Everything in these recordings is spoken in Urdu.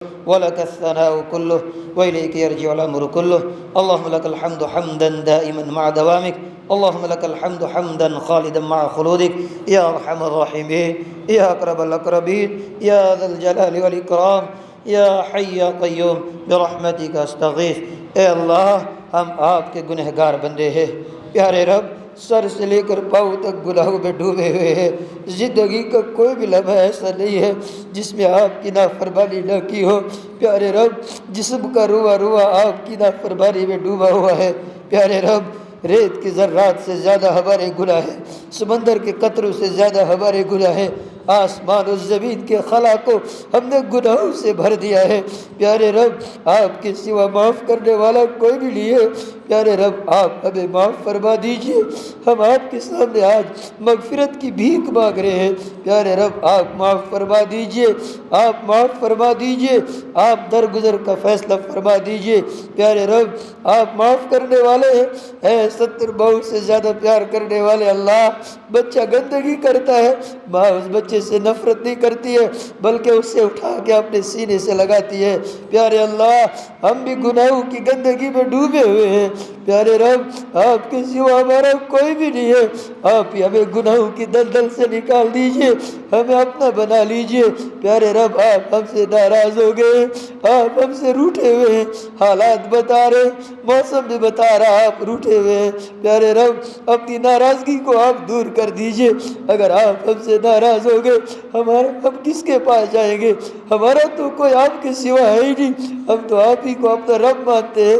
ولك الثناء كله وإليك يرجع الأمر كله. اللهم لك الحمد حمدا دائما مع دوامك. اللهم لك الحمد حمدا خالدا مع خلودك يا أرحم الراحمين يا أقرب الأقربين يا ذا الجلال والإكرام یا حی یا قیوم برحمتک استغیث. اے اللہ ہم آپ کے گنہگار بندے ہیں. پیارے رب سر سے لے کر پاؤں تک گناہوں میں ڈوبے ہوئے ہیں. زندگی کا کوئی بھی لمحہ ایسا نہیں ہے جس میں آپ کی نافرمانی نہ کی ہو. پیارے رب جسم کا روا روا آپ کی نافرمانی میں ڈوبا ہوا ہے. پیارے رب ریت کے ذرات سے زیادہ ہمارے گناہ ہیں, سمندر کے قطروں سے زیادہ ہمارے گناہ ہیں. آسمان و زمین کے خلا کو ہم نے گناہوں سے بھر دیا ہے. پیارے رب آپ کے سوا معاف کرنے والا کوئی بھی نہیں ہے. پیارے رب آپ ہمیں معاف فرما دیجئے. ہم آپ کے سامنے آج مغفرت کی بھیک مانگ رہے ہیں. پیارے رب آپ معاف فرما دیجئے, آپ معاف فرما دیجئے, آپ درگزر کا فیصلہ فرما دیجئے. پیارے رب آپ معاف کرنے والے ہیں. اے 70 بہو سے زیادہ پیار کرنے والے اللہ, بچہ گندگی کرتا ہے, ماں اس بچے سے نفرت نہیں کرتی ہے بلکہ اس سے اٹھا کے اپنے سینے سے لگاتی ہے. پیارے اللہ ہم بھی گناہوں کی گندگی میں ڈوبے ہوئے ہیں. پیارے رب آپ کے سوا ہمارا کوئی بھی نہیں ہے. آپ ہی ہمیں گناہوں کی دلدل سے نکال دیجئے, ہمیں اپنا بنا لیجئے. پیارے رب آپ ہم سے ناراض ہو گئے, آپ ہم سے روٹھے ہوئے ہیں. حالات بتا رہے, موسم بھی بتا رہا آپ روٹھے ہوئے ہیں. پیارے رب اپنی ناراضگی کو آپ دور کر دیجئے. اگر آپ ہم سے ناراض ہو گئے ہم کس کے پاس جائیں گے؟ ہمارا تو کوئی آپ کے سوا ہے ہی نہیں. ہم تو آپ ہی کو اپنا رب مانتے ہیں,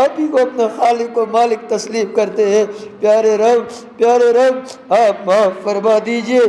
آپ ہی کو اپنا خالق و مالک تسلیم کرتے ہیں. پیارے رب آپ معاف فرما دیجئے.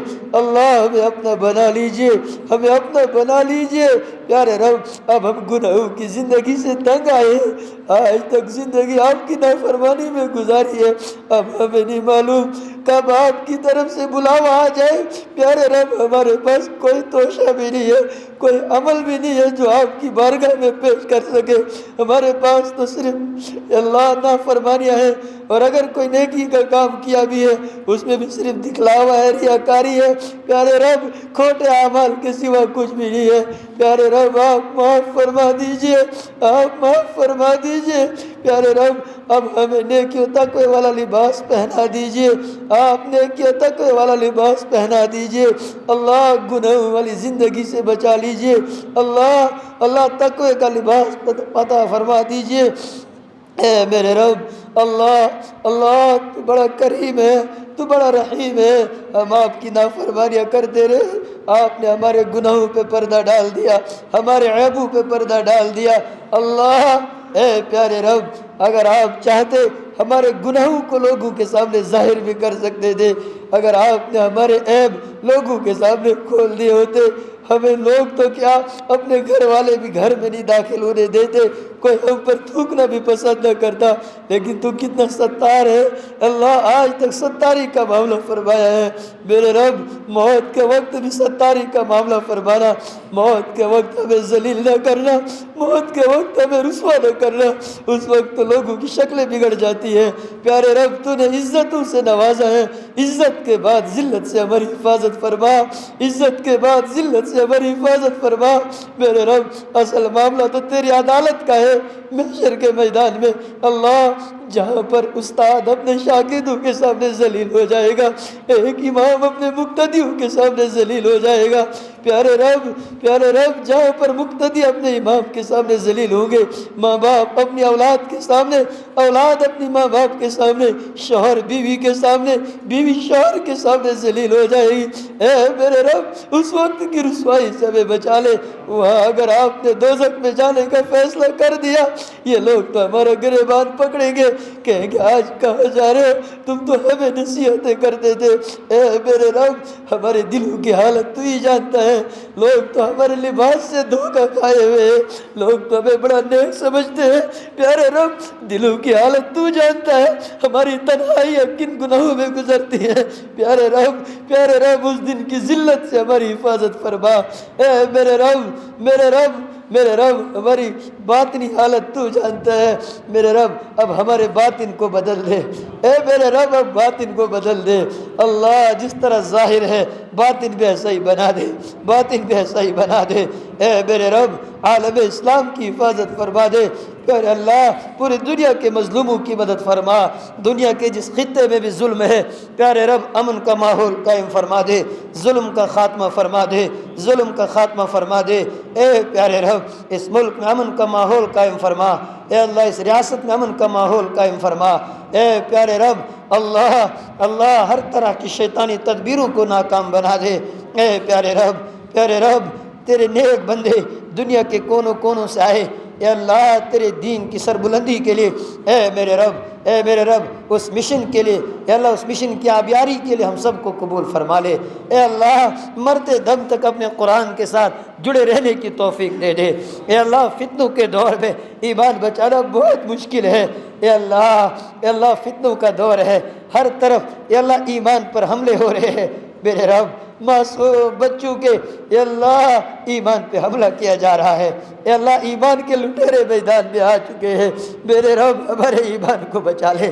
اللہ ہمیں اپنا بنا لیجئے, ہمیں اپنا بنا لیجئے. پیارے رب اب ہم گناہوں کی زندگی سے تنگ آئے ہیں. آج تک زندگی آپ کی نافرمانی میں گزاری ہے, اب ہمیں نہیں معلوم کب آپ کی طرف سے بلاوا آ جائے. پیارے رب ہمارے پاس کوئی توشہ بھی نہیں ہے, کوئی عمل بھی نہیں ہے جو آپ کی بارگاہ میں پیش کر سکے. ہمارے پاس تو صرف اللہ نافرمانیاں ہیں, اور اگر کوئی نیکی کا کام کیا بھی ہے اس میں بھی صرف دکھلاوا ہے, ریاکاری ہے. پیارے رب کھوٹے اعمال کے سوا کچھ بھی نہیں ہے. پیارے رب آپ معاف فرما دیجئے, آپ معاف فرما دیجئے. پیارے رب اب ہمیں نیکیوں تقوی والا لباس پہنا دیجئے, آپ نیکیوں تقوی والا لباس پہنا دیجئے. اللہ گناہوں والی زندگی سے بچا لیجئے. اللہ تقوی کا لباس عطا فرما دیجئے. اے میرے رب اللہ تو بڑا کریم ہے, تو بڑا رحیم ہے. ہم آپ کی نافرمانیاں کرتے رہے, آپ نے ہمارے گناہوں پہ پردہ ڈال دیا, ہمارے عیبوں پہ پردہ ڈال دیا. اللہ اے پیارے رب اگر آپ چاہتے ہمارے گناہوں کو لوگوں کے سامنے ظاہر بھی کر سکتے تھے. اگر آپ نے ہمارے عیب لوگوں کے سامنے کھول دیے ہوتے, ہمیں لوگ تو کیا اپنے گھر والے بھی گھر میں نہیں داخل ہونے دیتے, کوئی ہم پر تھوکنا بھی پسند نہ کرتا. لیکن تو کتنا ستار ہے اللہ, آج تک ستاری کا معاملہ فرمایا ہے. میرے رب موت کے وقت بھی ستاری کا معاملہ فرمانا, موت کے وقت ہمیں ذلیل نہ کرنا, موت کے وقت ہمیں رسوا نہ کرنا. اس وقت تو لوگوں کی شکلیں بگڑ جاتی ہیں. پیارے رب تو نے عزتوں سے نوازا ہے, عزت کے بعد ذلت سے ہماری حفاظت فرما, عزت کے بعد ذلت سے ہماری حفاظت فرما. میرے رب اصل معاملہ تو تیری عدالت کا ہے محشر کے میدان میں. اللہ جہاں پر استاد اپنے شاگردوں کے سامنے ذلیل ہو جائے گا, ایک امام اپنے مقتدیوں کے سامنے ذلیل ہو جائے گا. پیارے رب جہاں پر مقتدی اپنے امام کے سامنے ذلیل ہوں گے, ماں باپ اپنی اولاد کے سامنے, اولاد اپنی ماں باپ کے سامنے, شوہر بیوی کے سامنے, بیوی شوہر کے سامنے ذلیل ہو جائے گی. اے میرے رب اس وقت کی رسوائی سے ہمیں بچا لے. وہاں اگر آپ نے دوزخ میں جانے کا فیصلہ کر دیا, یہ لوگ تو ہمارا گریبان پکڑیں گے, کہیں گے آج کہاں جا رہے ہو, تم تو ہمیں نصیحتیں کرتے تھے. اے میرے رب ہمارے دلوں کی حالت تو ہی جانتا ہے. لوگ تو ہمارے لباس سے دھوکہ کھائے ہوئے ہیں, لوگ تو ہمیں بڑا نیک سمجھتے ہیں. پیارے رب دلوں کی حالت تو جانتا ہے, ہماری تنہائی اب کن گناہوں میں گزرتی ہے. پیارے رب اس دن کی ذلت سے ہماری حفاظت فرما. اے میرے رب ہماری باطنی حالت تو جانتا ہے. میرے رب اب ہمارے باطن کو بدل دے. اے میرے رب اب باطن کو بدل دے. اللہ جس طرح ظاہر ہے باطن بھی ایسا ہی بنا دے, باطن بھی ایسا ہی بنا دے. اے میرے رب عالم اسلام کی حفاظت فرما دے۔ پیارے اللہ پوری دنیا کے مظلوموں کی مدد فرما، دنیا کے جس خطے میں بھی ظلم ہے پیارے رب امن کا ماحول قائم فرما دے، ظلم کا خاتمہ فرما دے، ظلم کا خاتمہ فرما دے۔ اے پیارے رب اس ملک میں امن کا ماحول قائم فرما، اے اللہ اس ریاست میں امن کا ماحول قائم فرما۔ اے پیارے رب اللہ اللہ ہر طرح کی شیطانی تدبیروں کو ناکام بنا دے۔ اے پیارے رب تیرے نیک بندے دنیا کے کونوں کونوں سے آئے اے اللہ تیرے دین کی سربلندی کے لیے، اے میرے رب اس مشن کے لیے، اے اللہ اس مشن کی آبیاری کے لیے ہم سب کو قبول فرما لے۔ اے اللہ مرتے دم تک اپنے قرآن کے ساتھ جڑے رہنے کی توفیق دے دے۔ اے اللہ فتنوں کے دور میں ایمان بچانا بہت مشکل ہے۔ اے اللہ فتنوں کا دور ہے، ہر طرف اے اللہ ایمان پر حملے ہو رہے ہیں میرے رب، معصوم بچوں کے اے اللہ ایمان پہ حملہ کیا جا رہا ہے۔ اے اللہ ایمان کے لٹیرے میدان میں آ چکے ہیں، میرے رب ہمارے ایمان کو بچا لے۔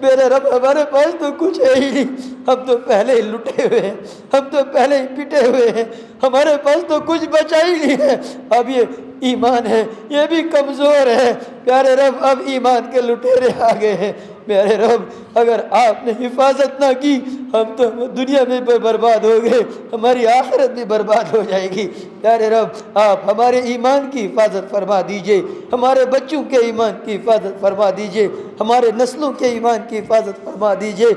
میرے رب ہمارے پاس تو کچھ ہے ہی نہیں، ہم تو پہلے ہی لٹے ہوئے ہیں، ہم تو پہلے ہی پٹے ہوئے ہیں، ہمارے پاس تو کچھ بچا ہی نہیں ہے۔ اب یہ ایمان ہے یہ بھی کمزور ہے پیارے رب، اب ایمان کے لٹیرے آ گئے ہیں میرے رب۔ اگر آپ نے حفاظت نہ کی ہم تو دنیا میں برباد ہو گئے، ہماری آخرت بھی برباد ہو جائے گی۔ پیارے رب آپ ہمارے ایمان کی حفاظت فرما دیجئے، ہمارے بچوں کے ایمان کی حفاظت فرما دیجئے، ہمارے نسلوں کے ایمان کی حفاظت فرما دیجئے۔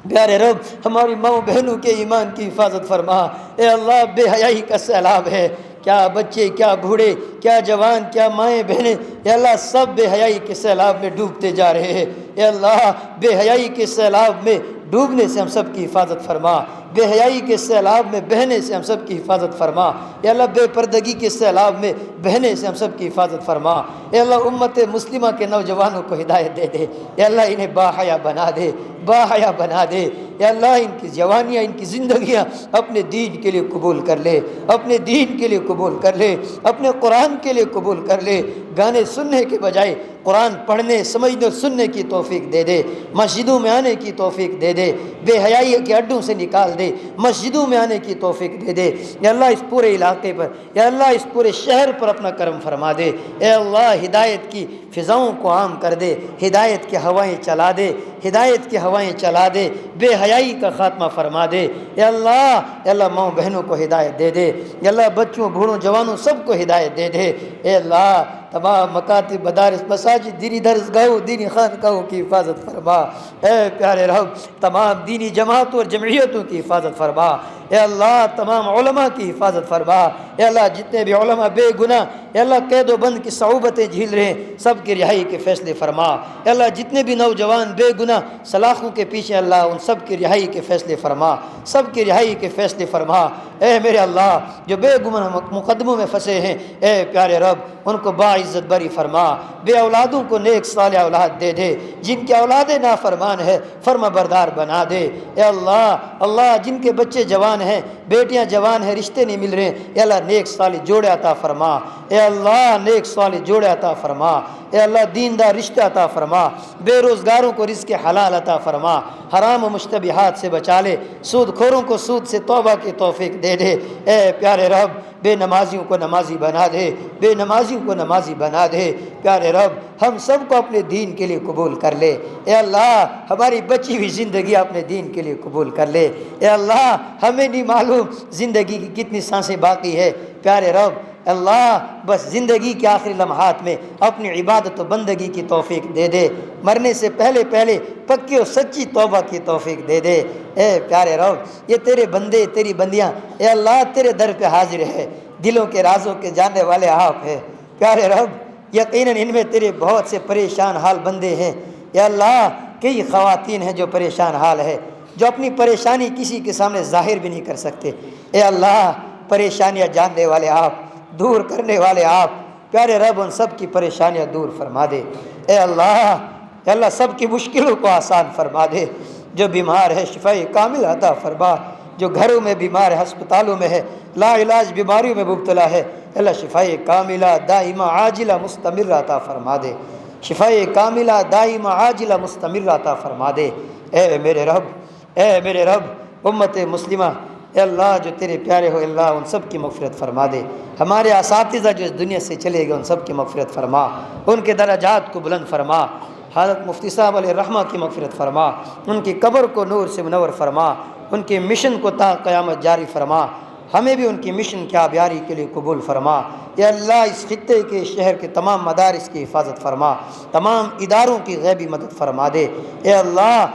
پیارے رب ہماری ماں بہنوں کے ایمان کی حفاظت فرما۔ اے اللہ بے حیائی کا سیلاب ہے، کیا بچے کیا بوڑھے کیا جوان کیا مائیں بہنیں اے اللہ سب بے حیائی کے سیلاب میں ڈوبتے جا رہے ہیں۔ اے اللہ بے حیائی کے سیلاب میں ڈوبنے سے ہم سب کی حفاظت فرما، بے حیائی کے سیلاب میں بہنے سے ہم سب کی حفاظت فرما۔ اے اللہ بے پردگی کے سیلاب میں بہنے سے ہم سب کی حفاظت فرما۔ اے اللہ امت مسلمہ کے نوجوانوں کو ہدایت دے دے، اے اللہ انہیں باحیا بنا دے، باحیا بنا دے۔ اے اللہ ان کی جوانیاں ان کی زندگیاں اپنے دین کے لیے قبول کر لے، اپنے دین کے لیے قبول کر لے، اپنے قرآن کے لیے قبول کر لے۔ گانے سننے کے بجائے قرآن پڑھنے سمجھنے اور سننے کی توفیق دے دے، مسجدوں میں آنے کی توفیق دے دے، بے حیائی کے اڈوں سے نکال دے، مسجدوں میں آنے کی توفیق دے دے۔ یا اللہ اس پورے علاقے پر، یا اللہ اس پورے شہر پر اپنا کرم فرما دے۔ اے اللہ ہدایت کی فضاؤں کو عام کر دے، ہدایت کی ہوائیں چلا دے، ہدایت کی ہوائیں چلا دے، بے حیائی کا خاتمہ فرما دے۔ اے اللہ ماں بہنوں کو ہدایت دے دے، یا اللہ بچوں بوڑھوں جوانوں سب کو ہدایت دے دے۔ اے اللہ تمام مکاتب مدارس مساجد دینی درسگاہوں دینی خانقاہوں کی حفاظت فرما۔ اے پیارے رب تمام دینی جماعتوں اور جمعیتوں کی حفاظت فرما۔ اے اللہ تمام علماء کی حفاظت فرما۔ اے اللہ جتنے بھی علماء بے گناہ اے اللہ قید و بند کی صعوبتیں جھیل رہے ہیں سب کی رہائی کے فیصلے فرما۔ اے اللہ جتنے بھی نوجوان بے گناہ سلاخوں کے پیچھے اللہ ان سب کی رہائی کے فیصلے فرما، سب کی رہائی کے فیصلے فرما۔ اے میرے اللہ جو بے گناہ مقدموں میں پھنسے ہیں اے پیارے رب ان کو باعزت بری فرما، بے اولادوں کو نیک صالح اولاد دے دے، جن کی اولادیں نافرمان ہے فرما بردار بنا دے۔ اے اللہ جن کے بچے جوان ہیں بیٹیاں جوان ہیں رشتے نہیں مل رہے ہیں اے اللہ نیک صالح جوڑے عطا فرما۔ اے اللہ نیک صالح جوڑے عطا فرما۔ اے اللہ دیندار رشتہ عطا فرما، بے روزگاروں کو رزق حلال عطا فرما، حرام و مشتبہات سے بچا لے، سود کھوروں کو سود سے توبہ کی توفیق دے دے۔ اے پیارے رب بے نمازیوں کو نمازی بنا دے، بے نمازیوں کو نمازی بنا دے۔ پیارے رب ہم سب کو اپنے دین کے لیے قبول کر لے۔ اے اللہ ہماری بچی ہوئی زندگی اپنے دین کے لیے قبول کر لے۔ اے اللہ ہمیں نہیں معلوم زندگی کی کتنی سانسیں باقی ہے، پیارے رب اللہ بس زندگی کے آخری لمحات میں اپنی عبادت و بندگی کی توفیق دے دے، مرنے سے پہلے پکی اور سچی توبہ کی توفیق دے دے۔ اے پیارے رب یہ تیرے بندے تیری بندیاں اے اللہ تیرے در پہ حاضر ہے، دلوں کے رازوں کے جاننے والے آپ ہیں پیارے رب۔ یقیناً ان میں تیرے بہت سے پریشان حال بندے ہیں یا اللہ، کئی خواتین ہیں جو پریشان حال ہے، جو اپنی پریشانی کسی کے سامنے ظاہر بھی نہیں کر سکتے۔ اے اللہ پریشانیاں جاننے والے آپ، دور کرنے والے آپ، پیارے رب ان سب کی پریشانیاں دور فرما دے۔ اے اللہ سب کی مشکلوں کو آسان فرما دے، جو بیمار ہے شفاء کامل عطا فرما، جو گھروں میں بیمار ہے ہسپتالوں میں ہے لا علاج بیماریوں میں مبتلا ہے اللہ شفاء کاملہ دائمہ عاجلہ مستمر عطا فرما دے، شفاء کاملہ دائمہ عاجلہ مستمر عطا فرما دے۔ اے میرے رب امت مسلمہ اے اللہ جو تیرے پیارے ہو اللہ ان سب کی مغفرت فرما دے، ہمارے اساتذہ جو اس دنیا سے چلے گئے ان سب کی مغفرت فرما، ان کے درجات کو بلند فرما، حضرت مفتی صاحب علیہ رحمہ کی مغفرت فرما، ان کی قبر کو نور سے منور فرما، ان کے مشن کو تا قیامت جاری فرما، ہمیں بھی ان کی مشن کی آبیاری کے لیے قبول فرما۔ یا اللہ اس خطے کے شہر کے تمام مدارس کی حفاظت فرما، تمام اداروں کی غیبی مدد فرما دے۔ اے اللہ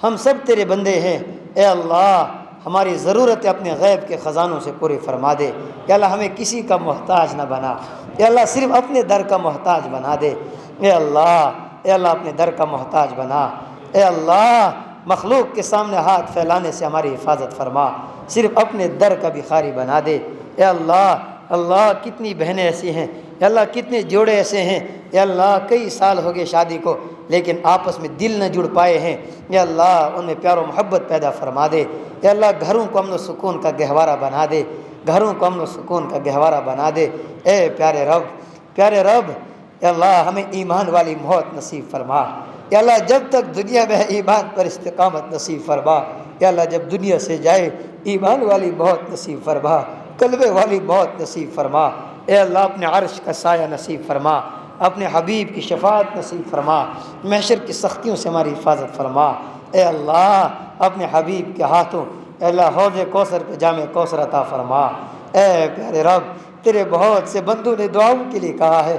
ہم سب تیرے بندے ہیں، اے اللہ ہماری ضرورت اپنے غیب کے خزانوں سے پوری فرما دے۔ یا اللہ ہمیں کسی کا محتاج نہ بنا، یا اللہ صرف اپنے در کا محتاج بنا دے۔ اے اللہ اپنے در کا محتاج بنا۔ اے اللہ مخلوق کے سامنے ہاتھ پھیلانے سے ہماری حفاظت فرما، صرف اپنے در کا بھکاری بنا دے۔ اے اللہ کتنی بہنیں ایسی ہیں، اے اللہ کتنے جوڑے ایسے ہیں، اے اللہ کئی سال ہو گئے شادی کو لیکن آپس میں دل نہ جڑ پائے ہیں، اے اللہ ان میں پیار و محبت پیدا فرما دے۔ اے اللہ گھروں کو امن و سکون کا گہوارہ بنا دے، گھروں کو امن و سکون کا گہوارہ بنا دے۔ اے پیارے رب اے اللہ ہمیں ایمان والی موت نصیب فرما۔ یا اللہ جب تک دنیا میں ہے ایمان پر استقامت نصیب فرما، یا اللہ جب دنیا سے جائے ایمان والی موت نصیب فرما، قلبے والی موت نصیب فرما۔ اے اللہ اپنے عرش کا سایہ نصیب فرما، اپنے حبیب کی شفاعت نصیب فرما، محشر کی سختیوں سے ہماری حفاظت فرما۔ اے اللہ اپنے حبیب کے ہاتھوں اے اللہ حوض کوثر پہ جام کوثر عطا فرما۔ اے پیارے رب تیرے بہت سے بندوں نے دعاؤں کے لیے کہا ہے،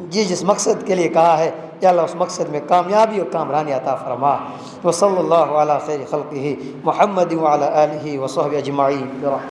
جس مقصد کے لیے کہا ہے یا اللہ اس مقصد میں کامیابی اور کامرانی عطا فرما۔ وصلی اللہ علی خیر خلقہ محمد وعلی آلہ وصحبہ اجمعین۔